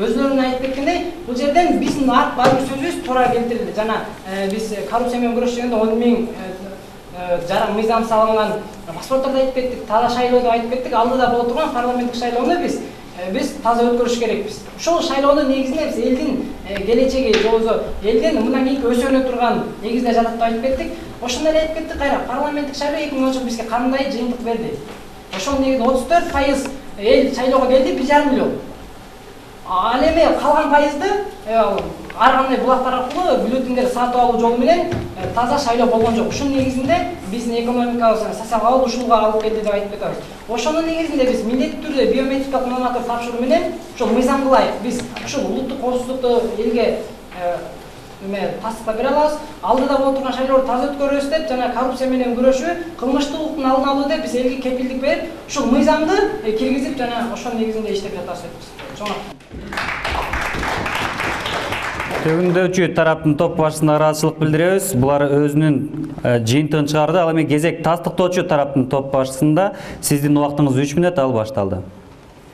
Өзүлөрүнүн айтып кеткендей, бул жерден биздин бар бир сөзүбүз туура келтирилди. Жана биз коррупция менен күрөшүү дегенде 10 миң мыйзам салынган паспортторду айтып кеттик, таза шайлоодо айтып кеттик. Алдыда боло турган парламенттик шайлоону биз таза өткөрүш керекпиз. Ошол шайлоонун негизинде биз элдин келечеги, жолубузу элдин мындан кийинки өсөнө турган негизде жатат деп айтып кеттик. Ошондой эле айтып кеттик, кайра парламенттик шайлоо 2010 жылы бизге кандай жыйынтык берди? Ошонун негизинде 34% эл шайлоого келди, 1,5 миллион. Ал эми калган пайызды ар кандай булактар аркылуу бюллетендер сатып алуу жолу менен таза шайлоо болгон жок. Ушунун негизинде биздин экономикабыз, социалдык ушунга алып келди деп айтып кетебиз. Ошонун негизинде биз милдеттүү түрдө биометрикалык маалыматтарды тапшыруу менен ошол мыйзам кылайык. Биз ушул улуттук коопсуздукту элге тастыктап бере алабыз. Алдыда болуп турган шайлоолорду таза өткөрөбүз деп жана коррупция менен күрөшүү, кылмыштуулуктун алдын алуу деп биз элге кепилдик берип, ушул мыйзамды киргизип жана ошонун негизинде иштеп жатабыз деп биз. Төгүндөөчү тараптын топ башчысына ыраазычылык билдиребиз. Булар өзүнүн жыйынтыгын чыгарды. Ал эми кезек тастыктоочу тараптын топ башчысында. Сиздин убактыңыз 3 мүнөт, ал башталды.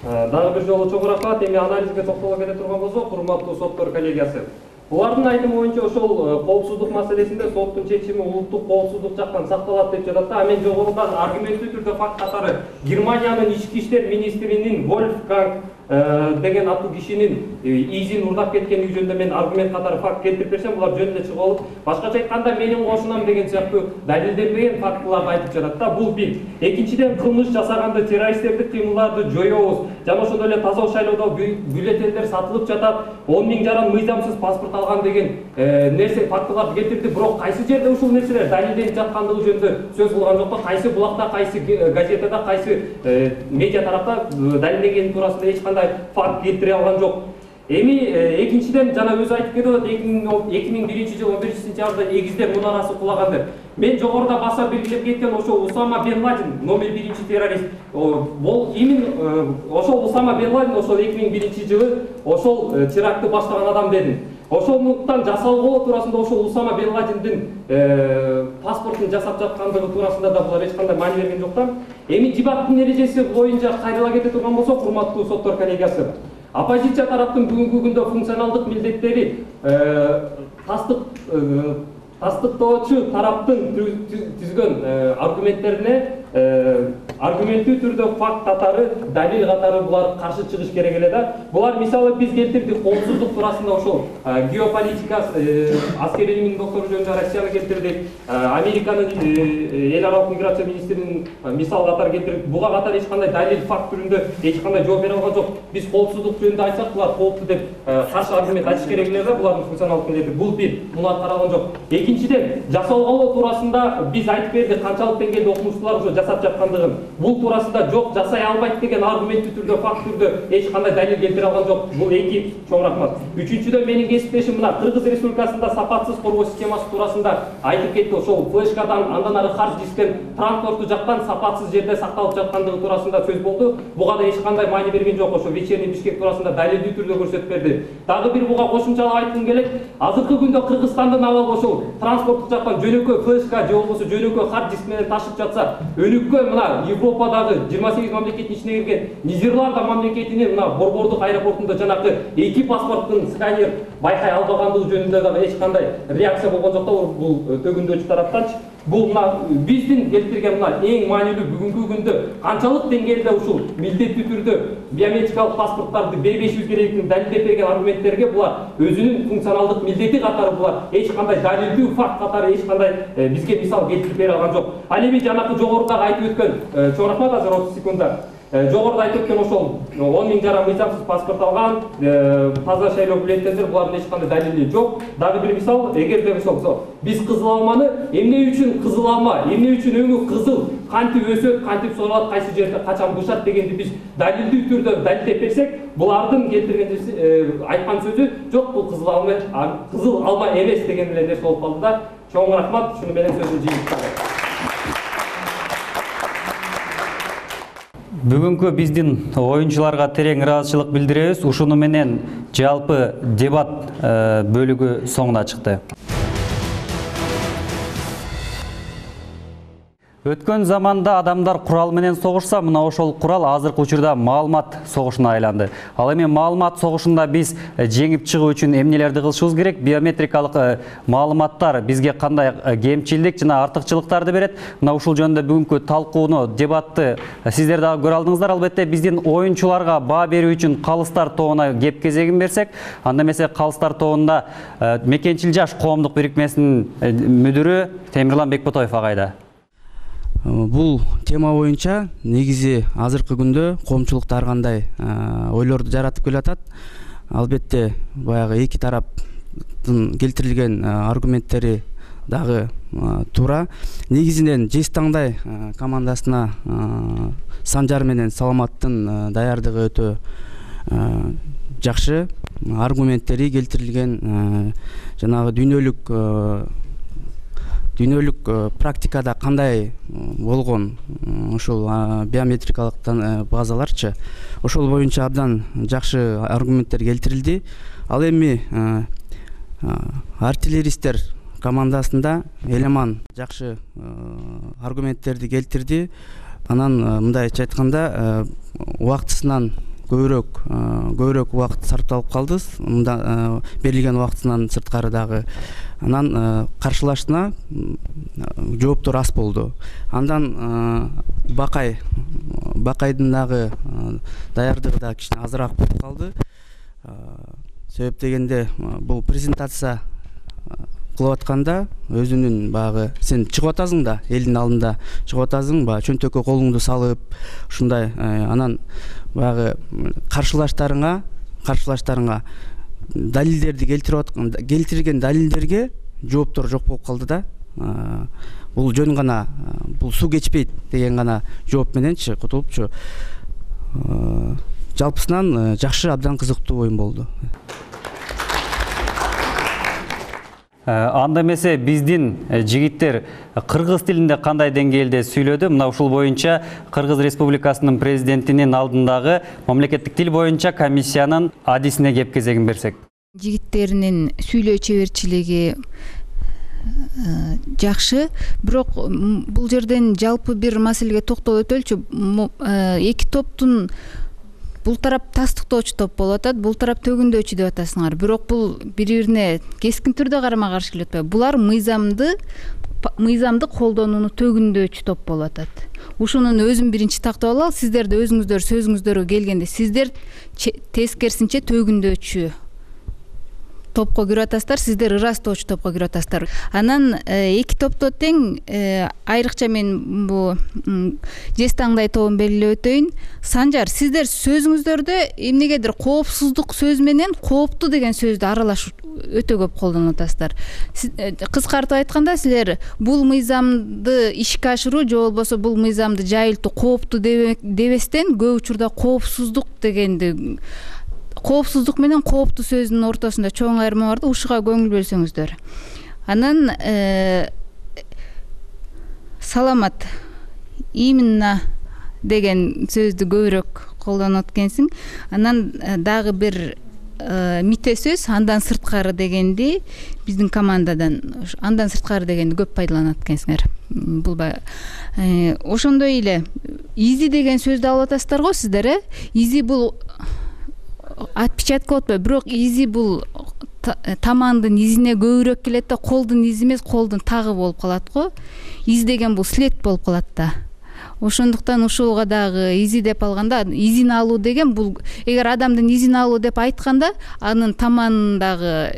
Дагы бир жолу чоң рахмат. Эми анализге токтоло кете турган болсок, урматтуу соттор коллегиясы. Булардын айтымы боюнча ошол коопсуздук маселесинде соттун чечими улуттук коопсуздук жактан сакталат деп жатат да. Мен жогоруда аргументтүү түрдө факт катары Германиянын ички иштер министринин Вольфганг деген аттуу кишинин изин урдап кеткени жөнүндө мен аргумент катары факт келтирип берсем, булар жөнүндө чыгып алып, башкача айтканда менин кошунам деген сыяктуу далилденбеген фактыларды айтып жатат да. Бул бир. Экинчиден, кылмыш жасаганды, террористтердик кыймылдарды жоёбуз, жана ошондой эле таза шайлоодо бюллетендер сатылып жатат, 10 000 жаран мыйзамсыз паспорт алган деген нерсе фактыларды келтирди. Бирок кайсы жерде ушул нерселер далилденип жаткандыгы жөнүндө сөз кылган жок да. Кайсы булакта, кайсы газетада, кайсы медиа тарапта далилденгени туурасында эч кандай факт келтире алган жок. Эми экинчиден, жана өзү айтып кетип атат, 2001 жыл 11 сентябрда эгиздер мунарасы кулаган деп. Мен жогоруда баса белгилеп кеткен ошо Усама бен Ладен, номер 1 террорист. Бул именно ошол Усама бен Ладен ошол 2001 жылы ошол терактты баштаган адам дедим. Ошондуктан жасалгоо туурасында ошол Усама бен Ладендин паспортун жасап жаткандыгы туурасында да булар эч кандай маани берген жок да. Эми дебаттын эрежеси боюнча кайрыла кете турган болсок, урматтуу соттор коллегиясы, оппозиция тараптын бүгүнкү күндө функционалдык милдеттери тастыктоочу тараптын түзгөн аргументтерине аргументтүү түрдө факт катары, далил катары булар каршы чыгыш керек эле да. Булар мисалы биз келтирдик коопсуздук туурасында ошол геополитика, аскер илиминин доктору жөнүндө Россияны келтирдик, Американын эл аралык миграция министринин мисал катары келтирдик. Буга катар эч кандай далил факт түрүндө эч кандай жооп бере алган жок. Биз коопсуздук жөнүндө айтсак, булар кооптуу деп каршы аргумент айтыш керек эле да. Булардын функционалдык милдети бул бир, муну каралган жок. Экинчиден, жасалгоо туурасында биз айтып бердик канчалык деңгээлде окумуштуулар ошо жасап жаткандыгын. Бул туурасында жок, жасай албайт деген аргументтүү түрдө, факт түрдө эч кандай далил келтире алган жок. Бул эки, чоң рахмат. Үчүнчүдөн, менин кесиптешим мына Кыргыз Республикасында сапатсыз коргоо системасы туурасында айтып кетти. Ошол флешкадан, андан ары хард дисктен, транспортту жактан сапатсыз жерде сакталып жаткандыгы туурасында сөз болду. Буга да эч кандай маани берген жок. Ошо вечерний Бишкек туурасында далилдүү түрдө көрсөтүп берди. Дагы бир буга кошумчалап айткым келет. Азыркы күндө Кыргызстандын абалы ошол транспорттук жактан жөнөкөй флешка же болбосо жөнөкөй хард диск менен ташып жатса, өнүккөн мына Европадагы 28 мамлекеттин ичине кирген Нидерланд мамлекетинин мына борбордук аэропортунда жанакы эки паспорттун сканер байкай албагандыгы жөнүндө дагы эч кандай реакция болгон жок да. Бул төгүндөөчү тараптанчы. Бул мына биздин келтирген мына эң маанилүү бүгүнкү күндө канчалык деңгээлде ушул милдеттүү түрдө биометрикалык паспорттарды бербешибиз керектигин далилдеп берген аргументтерге булар өзүнүн функционалдык милдети катары булар эч кандай далилдүү факт катары эч кандай бизге мисал келтирип бере алган жок. Ал эми жанакы жогорудагы айтып өткөн, чоң рахмат, азыр 30 секундда. Жогоруда айтып өткөн ошол 10 000 жаран мыйзамсыз паспорт алган, таза шайлоо бюллетендер, булардын эч кандай далили жок. Дагы бир мисал, эгерде ошол биз Кызыл Алманы эмне үчүн Кызыл Алма, эмне үчүн өңү кызыл, кантип өсөт, кантип соолат, кайсы жерде качан бушат дегенди биз далилдүү түрдө далилдеп берсек, булардын келтирген айткан сөзү жок, бул Кызыл Алма эмес деген эле нерсе болуп калды да. Чоң рахмат, шуну менен сөзүм жыйынтыктайм. Бүгүнкү биздин оюнчуларга терең ыраазычылык билдиребиз. Ушуну менен жалпы дебат бөлүгү соңуна чыкты. Өткөн заманда адамдар курал менен согушса, мына ошол курал азыркы учурда маалымат согушуна айланды. Ал эми маалымат согушунда биз жеңип чыгуу үчүн эмнелерди кылышыбыз керек? Биометрикалык маалыматтар бизге кандай кемчилдик жана артыкчылыктарды берет? Мына ушул жөнүндө бүгүнкү талкууну, дебатты сиздер дагы көрө алдыңыздар. Албетте биздин оюнчуларга баа берүү үчүн Калыстар тобуна кеп кезегин берсек, анда эмесе Калыстар тобунда Мекенчил жаш коомдук бирикмесинин мүдүрү Темирлан Бекботоев агайда. Бул тема боюнча негизи азыркы күндө коомчулукта ар кандай ойлорду жаратып келатат. Албетте баягы эки тараптын келтирилген аргументтери дагы туура. Негизинен Жест таңдай командасына Санжар менен Саламаттын даярдыгы өтө жакшы. Аргументтери келтирилген жанагы дүйнөлүк практикада кандай болгон ушул биометрикалык базаларчы, ошол боюнча абдан жакшы аргументтер келтирилди. Ал эми артиллеристтер командасында Элеман жакшы аргументтерди келтирди. Анан мындайча айтканда убактысынан көбүрөөк убакыт сарпталып калды. Мында берилген убактысынан сырткары дагы. Анан каршылашына жооптор аз болду. Андан Бакайдын дагы даярдыгы да кичине азыраак болуп калды. Себеп дегенде бул презентация кылып атканда өзүнүн баягы сен чыгып атасың да, элдин алдында чыгып атасың, баягы чөнтөккө колуңду салып, ушундай анан баягы каршылаштарыңа далилдерди келтирген далилдерге жооптор жок болуп калды да. Бул жөн гана бул суу кечпейт деген гана жооп мененчи кутулупчу. Жалпысынан жакшы, абдан кызыктуу оюн болду. Анда эмесе биздин жигиттер кыргыз тилинде кандай деңгээлде сүйлөдү? Мына ушул боюнча Кыргыз Республикасынын президентинин алдындагы мамлекеттик тил боюнча комиссиянын адисине кеп кезегин берсек. Жигиттеринин сүйлөө чеберчилиги жакшы, бирок бул жерден жалпы бир маселеге токтолуп өтөлчү. Эки топтун бул тарап тастыктоочу топ болуп атат, бул тарап төгүндөчү деп атасыңар. Бирок бул бири-бирине кескин түрдө карама каршы келип атпайбы. Булар мыйзамды колдонууну төгүндөчү топ болуп атат. Ушунун өзүн биринчи тактап алалы. Сиздер да өзүңүздөр сөзүңүздөргө келгенде сиздер тескерисинче төгүндөчү топко кирип атасыздар, сиздер ырастоочу топко кирип атасыздар. Анан эки топто тең, айрыкча мен бу Жезтаңдай тобун белгилеп өтөйүн. Санжар, сиздер сөзүңүздөрдө эмнегедир коопсуздук сөз менен кооптуу деген сөздү аралаш өтө көп колдонуп атасыздар. Кыскартып айтканда, силер бул мыйзамды ишке ашыруу же болбосо бул мыйзамды жайылтуу кооптуу дебестен көп учурда коопсуздук менен кооптуу сөздүн ортосунда чоң айырма бар да, ушуга көңүл бөлсөңүздөр. Анан саламат, именно деген сөздү көбүрөөк колдонот экенсиң. Анан дагы бир мите сөз, андан сырткары дегенди биздин командадан андан сырткары дегенди көп пайдаланат экенсиңер. Бул ошондой эле изи деген сөздү алып атасыздар го сиздер, Изи бул отпечатка отпой, бирок изи бул тамандын изине көбүрөөк келет да, колдун изи эмес, колдун тагы болуп калат го. Из деген бул след болуп калат да. Ошондуктан ушуга дагы изи деп алганда, изин алуу деген бул, эгер адамдын изин алуу деп айтканда, анын таманындагы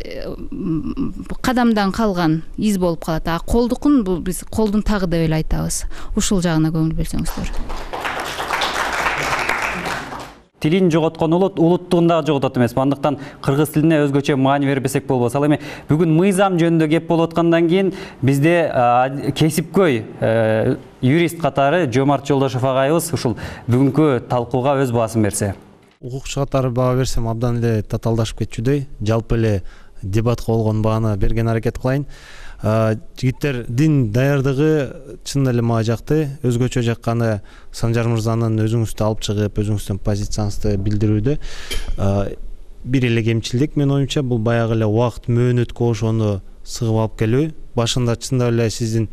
кадамдан калган из болуп калат. А колдукун бул биз колдун тагы деп эле айтабыз. Ушул жагына көңүл бөлсөңүздөр. Тилин жоготкон улуттугун дагы жоготот эмеспи? Андыктан кыргыз тилине өзгөчө маани бербесек болбос. Ал эми бүгүн мыйзам жөнүндө кеп болуп аткандан кийин бизде кесипкөй юрист катары Жомарт Жолдошов агайыбыз ушул бүгүнкү талкууга өз баасын берсе. Укукчу катары баа берсем абдан эле татаалдашып кетчүдөй. Жалпы эле дебатка болгон бааны берген аракет кылайын. Жигиттердин даярдыгы чын эле мага жакты. Өзгөчө жакканы Санжар мырзанын өзүңүздү алып чыгып, өзүңүздүн позицияңызды билдирүүдө. Бир эле кемчилдик менин оюмча, бул баягы эле убакыт мөөнөткө ошону сыгып алып келүү. Башында чындап эле сиздин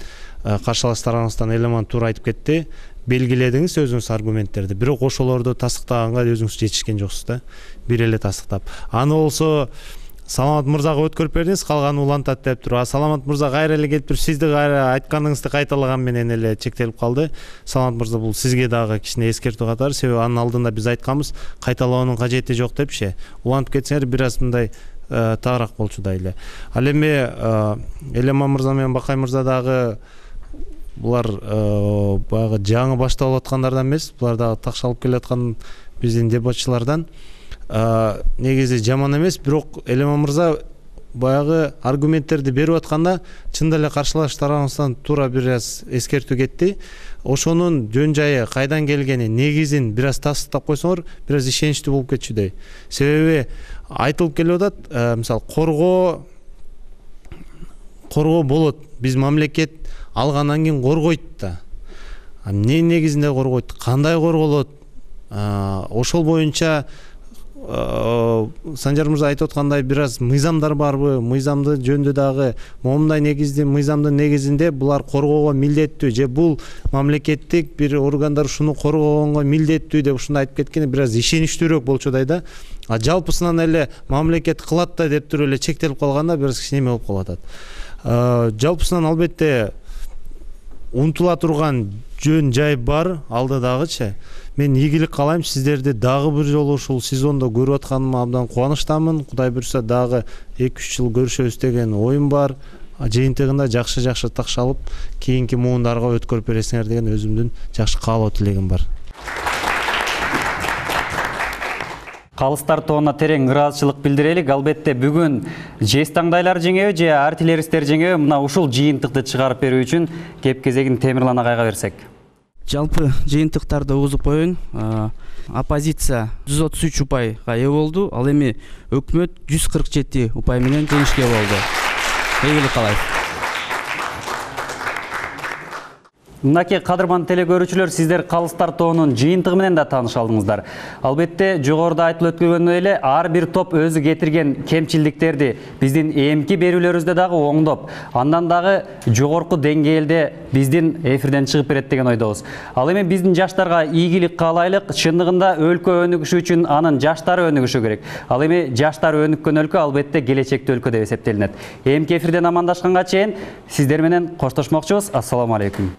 каршылаштарыңыздан Элеман туура айтып кетти. Белгиледиңиз өзүңүз аргументтерди, бирок ошолорду тастыктаганга өзүңүз жетишкен жоксуз да. Бир эле тастыктап. Аны болсо Саламат мырзага өткөрүп бердиңиз, калганы улантат деп туруп. Саламат мырза кайра эле келип туруп сизди айтканыңызды кайталаган менен эле чектелип калды. Саламат мырза, бул сизге дагы кичине эскертүү катары, себеби анын алдында биз айтканбыз, кайталоонун кажети жок депчи. Улантып кетсеңер бир аз мындай тагыраак болчу да эле. Ал эми Элеман мырза менен Бакай мырза дагы булар баягы жаңы башталып аткандардан эмес, булар дагы такшалып келаткан биздин дебатчылардан. Негизи жаман эмес, бирок Элеман мырза баягы аргументтерди берип атканда чында эле каршылаштарыңыздан туура бир аз эскертүү кетти. Ошонун жөн жайы, кайдан келгени, негизин бир аз тастыктап койсоңор, бир аз ишеничтүү болуп кетчүдөй. Себеби айтылып келип атат, мисалы коргоо болот. Биз мамлекет алгандан кийин коргойт да. Эмне негизинде коргойт, кандай корголот? Ошол боюнча Санжар мырза айтып аткандай бир аз мыйзамдар барбы? Мыйзамды жөнүндө дагы момундай мыйзамдын негизинде булар коргоого милдеттүү же бул мамлекеттик бир органдар ушуну коргогонго милдеттүү деп ушундай айтып кеткени бир аз ишеничтүүрөөк болчудай да. Жалпысынан эле мамлекет кылат да деп туруп эле чектелип калганда бир аз кичине болуп калат. Жалпысынан албетте унутула турган жөн жай бар алдыдагычы. Мен ийгилик каалайм сиздерди дагы бир жолу ушул сезондо көрүп атканыма абдан кубанычтамын. Кудай буйрса дагы 2-3 жыл көрүшөбүз деген оюм бар. Жыйынтыгында жакшы такшалып, кийинки муундарга өткөрүп бересиңер деген өзүмдүн жакшы каалоо тилегим бар. Калыстар тоонуна терең ыраазычылык билдирелик. Албетте бүгүн жез таңдайлар жеңеби же артиллеристтер жеңеби, мына ушул жыйынтыкты чыгарып берүү үчүн кеп кезегин Темирлан агайга берсек. Жалпы жыйынтыктарды угузуп коеюн. Оппозиция 133 упайга ээ болду, ал эми өкмөт 147 упай менен жеңишке болду. Ийгилик каалайм. Мынакей кадырман телекөрүүчүлөр, сиздер Калыстар тоонун жыйынтыгы менен да тааныша алдыңыздар. Албетте, жогоруда айтылып өткөнгөндөй эле, ар бир топ өзү кетирген кемчилдиктерди биздин эмки берүүлөрүбүздө дагы оңдоп, андан дагы жогорку деңгээлде биздин эфирден чыгып берет деген ойдобуз. Ал эми биздин жаштарга ийгилик каалайлык, чындыгында өлкө өнүгүшү үчүн анын жаштары өнүгүшү керек. Ал эми жаштар өнүккөн өлкө албетте келечектүү өлкө деп эсептелинет. Эмки эфирден амандашканга чейин сиздер менен коштошмокчубуз. Ассаламу алейкум.